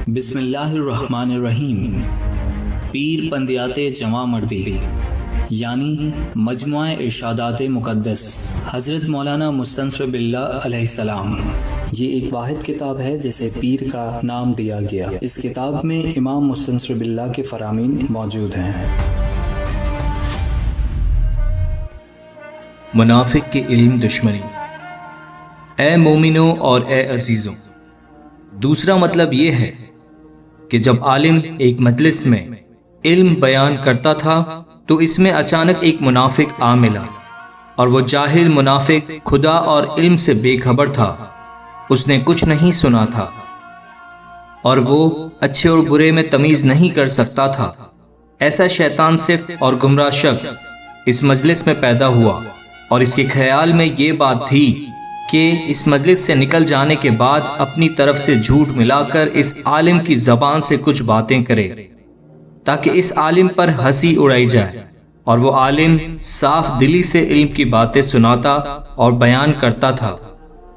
بسم اللہ الرحمن الرحیم۔ پیر پندیات جمع مردی یعنی مجموعہ ارشادات مقدس حضرت مولانا مستنصر باللہ علیہ السلام۔ یہ ایک واحد کتاب ہے جسے پیر کا نام دیا گیا۔ اس کتاب میں امام مستنصر باللہ کے فرامین موجود ہیں۔ منافق کی علم دشمنی۔ اے مومنوں اور اے عزیزوں، دوسرا مطلب یہ ہے کہ جب عالم ایک مجلس میں علم بیان کرتا تھا تو اس میں اچانک ایک منافق آ ملا، اور وہ جاہل منافق خدا اور علم سے بے خبر تھا۔ اس نے کچھ نہیں سنا تھا اور وہ اچھے اور برے میں تمیز نہیں کر سکتا تھا۔ ایسا شیطان صفت اور گمراہ شخص اس مجلس میں پیدا ہوا، اور اس کے خیال میں یہ بات تھی کہ اس مجلس سے نکل جانے کے بعد اپنی طرف سے جھوٹ ملا کر اس عالم کی زبان سے کچھ باتیں کرے تاکہ اس عالم پر ہنسی اڑائی جائے، اور وہ عالم صاف دلی سے علم کی باتیں سناتا اور بیان کرتا تھا،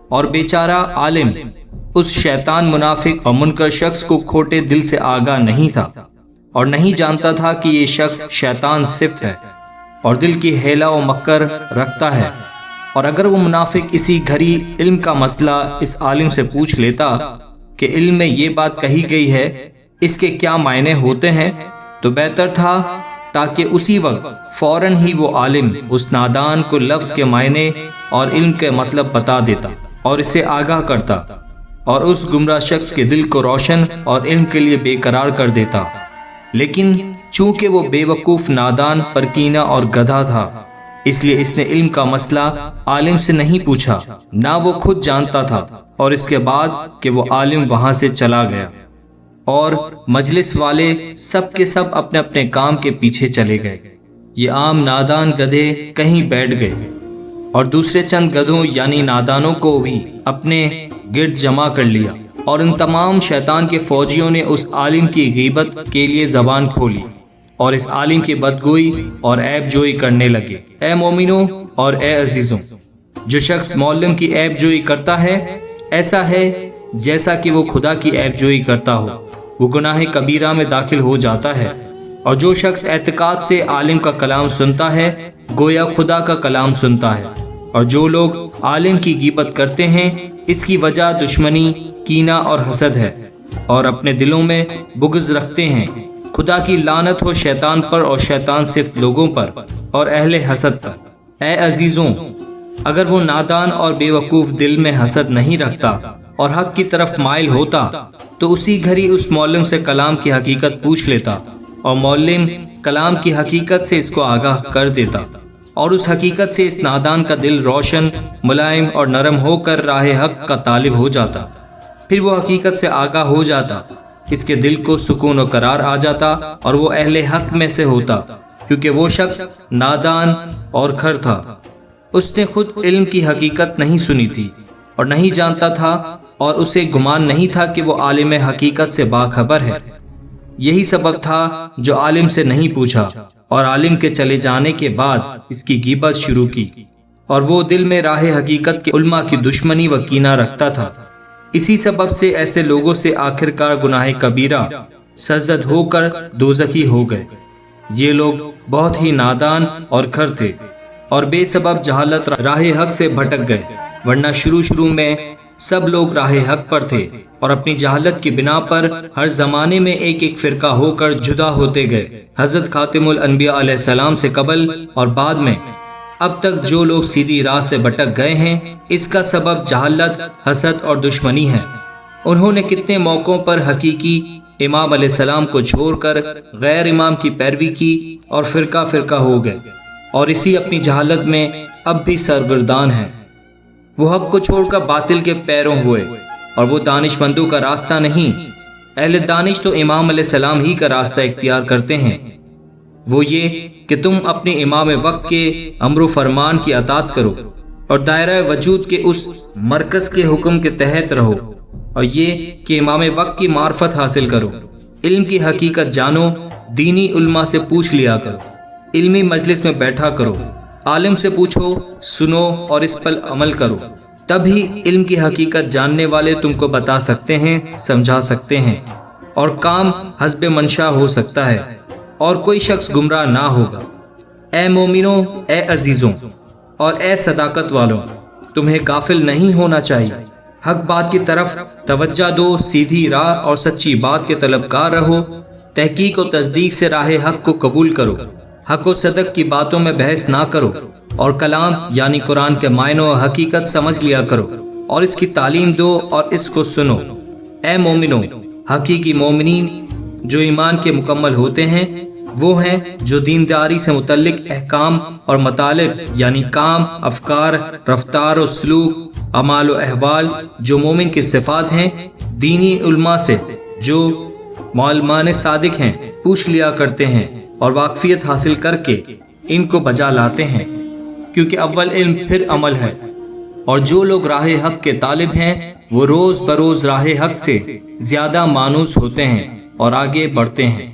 اور بیچارہ عالم اس شیطان منافق اور منکر شخص کو کھوٹے دل سے آگاہ نہیں تھا، اور نہیں جانتا تھا کہ یہ شخص شیطان صفت ہے اور دل کی حیلہ و مکر رکھتا ہے۔ اور اگر وہ منافق اسی گھڑی علم کا مسئلہ اس عالم سے پوچھ لیتا کہ علم میں یہ بات کہی گئی ہے، اس کے کیا معنی ہوتے ہیں، تو بہتر تھا، تاکہ اسی وقت فوراً ہی وہ عالم اس نادان کو لفظ کے معنی اور علم کے مطلب بتا دیتا اور اسے آگاہ کرتا، اور اس گمراہ شخص کے دل کو روشن اور علم کے لیے بے قرار کر دیتا۔ لیکن چونکہ وہ بے وقوف، نادان، پرکینہ اور گدھا تھا، اس لیے اس نے علم کا مسئلہ عالم سے نہیں پوچھا، نہ وہ خود جانتا تھا۔ اور اس کے بعد کہ وہ عالم وہاں سے چلا گیا، اور مجلس والے سب کے سب اپنے اپنے کام کے پیچھے چلے گئے، یہ عام نادان گدھے کہیں بیٹھ گئے، اور دوسرے چند گدھوں یعنی نادانوں کو بھی اپنے گرد جمع کر لیا، اور ان تمام شیطان کے فوجیوں نے اس عالم کی غیبت کے لیے زبان کھولی اور اس عالم کی بدگوئی اور عیب جوئی کرنے لگے۔ اے مومنوں اور اے عزیزوں، جو شخص معلم کی عیب جوئی کرتا ہے ایسا ہے جیسا کہ وہ خدا کی عیب جوئی کرتا ہو، وہ گناہ کبیرہ میں داخل ہو جاتا ہے۔ اور جو شخص اعتقاد سے عالم کا کلام سنتا ہے گویا خدا کا کلام سنتا ہے۔ اور جو لوگ عالم کی غیبت کرتے ہیں اس کی وجہ دشمنی، کینہ اور حسد ہے، اور اپنے دلوں میں بغض رکھتے ہیں۔ خدا کی لعنت ہو شیطان پر اور شیطان صرف لوگوں پر اور اہل حسد پر۔ اے عزیزوں، اگر وہ نادان اور بے وقوف دل میں حسد نہیں رکھتا اور حق کی طرف مائل ہوتا تو اسی گھڑی اس معلم سے کلام کی حقیقت پوچھ لیتا، اور معلم کلام کی حقیقت سے اس کو آگاہ کر دیتا، اور اس حقیقت سے اس نادان کا دل روشن، ملائم اور نرم ہو کر راہ حق کا طالب ہو جاتا۔ پھر وہ حقیقت سے آگاہ ہو جاتا، اس کے دل کو سکون و قرار آ جاتا، اور وہ اہل حق میں سے ہوتا، کیونکہ وہ شخص نادان اور کھر تھا۔ اس نے خود علم کی حقیقت نہیں سنی تھی اور نہیں جانتا تھا، اور اسے گمان نہیں تھا کہ وہ عالم حقیقت سے باخبر ہے۔ یہی سبب تھا جو عالم سے نہیں پوچھا، اور عالم کے چلے جانے کے بعد اس کی غیبت شروع کی، اور وہ دل میں راہ حقیقت کے علماء کی دشمنی و کینہ رکھتا تھا۔ اسی سبب سے ایسے لوگوں سے آخرکار گناہ کبیرہ سرزد ہو کر دوزخی ہو گئے۔ یہ لوگ بہت ہی نادان اور کھر تھے، اور بے سبب جہالت راہ حق سے بھٹک گئے، ورنہ شروع میں سب لوگ راہ حق پر تھے، اور اپنی جہالت کی بنا پر ہر زمانے میں ایک ایک فرقہ ہو کر جدا ہوتے گئے۔ حضرت خاتم الانبیاء علیہ السلام سے قبل اور بعد میں اب تک جو لوگ سیدھی راہ سے بھٹک گئے ہیں، اس کا سبب جہالت، حسد اور دشمنی ہے۔ انہوں نے کتنے موقعوں پر حقیقی امام علیہ السلام کو چھوڑ کر غیر امام کی پیروی کی اور فرقہ فرقہ ہو گئے، اور اسی اپنی جہالت میں اب بھی سرگردان ہیں۔ وہ حق کو چھوڑ کر باطل کے پیروں ہوئے، اور وہ دانش مندوں کا راستہ نہیں۔ اہل دانش تو امام علیہ السلام ہی کا راستہ اختیار کرتے ہیں، وہ یہ کہ تم اپنے امام وقت کے امر و فرمان کی اطاعت کرو، اور دائرہ وجود کے اس مرکز کے حکم کے تحت رہو، اور یہ کہ امام وقت کی معرفت حاصل کرو، علم کی حقیقت جانو، دینی علماء سے پوچھ لیا کرو، علمی مجلس میں بیٹھا کرو، عالم سے پوچھو، سنو اور اس پر عمل کرو، تب ہی علم کی حقیقت جاننے والے تم کو بتا سکتے ہیں، سمجھا سکتے ہیں۔ اور کام حسب منشا ہو سکتا ہے اور کوئی شخص گمراہ نہ ہوگا۔ اے مومنوں، اے عزیزوں اور اے صداقت والوں، تمہیں غافل نہیں ہونا چاہیے۔ حق بات کی طرف توجہ دو، سیدھی راہ اور سچی بات کے طلبگار رہو، تحقیق و تصدیق سے راہ حق کو قبول کرو، حق و صدق کی باتوں میں بحث نہ کرو، اور کلام یعنی قرآن کے معنی و حقیقت سمجھ لیا کرو اور اس کی تعلیم دو اور اس کو سنو۔ اے مومنوں، حقیقی مومنین جو ایمان کے مکمل ہوتے ہیں وہ ہیں جو دینداری سے متعلق احکام اور مطالب یعنی کام، افکار، رفتار و سلوک، اعمال و احوال جو مومن کی صفات ہیں، دینی علماء سے جو معلمان صادق ہیں پوچھ لیا کرتے ہیں اور واقفیت حاصل کر کے ان کو بجا لاتے ہیں، کیونکہ اول علم پھر عمل ہے۔ اور جو لوگ راہ حق کے طالب ہیں وہ روز بروز راہ حق سے زیادہ مانوس ہوتے ہیں اور آگے بڑھتے ہیں۔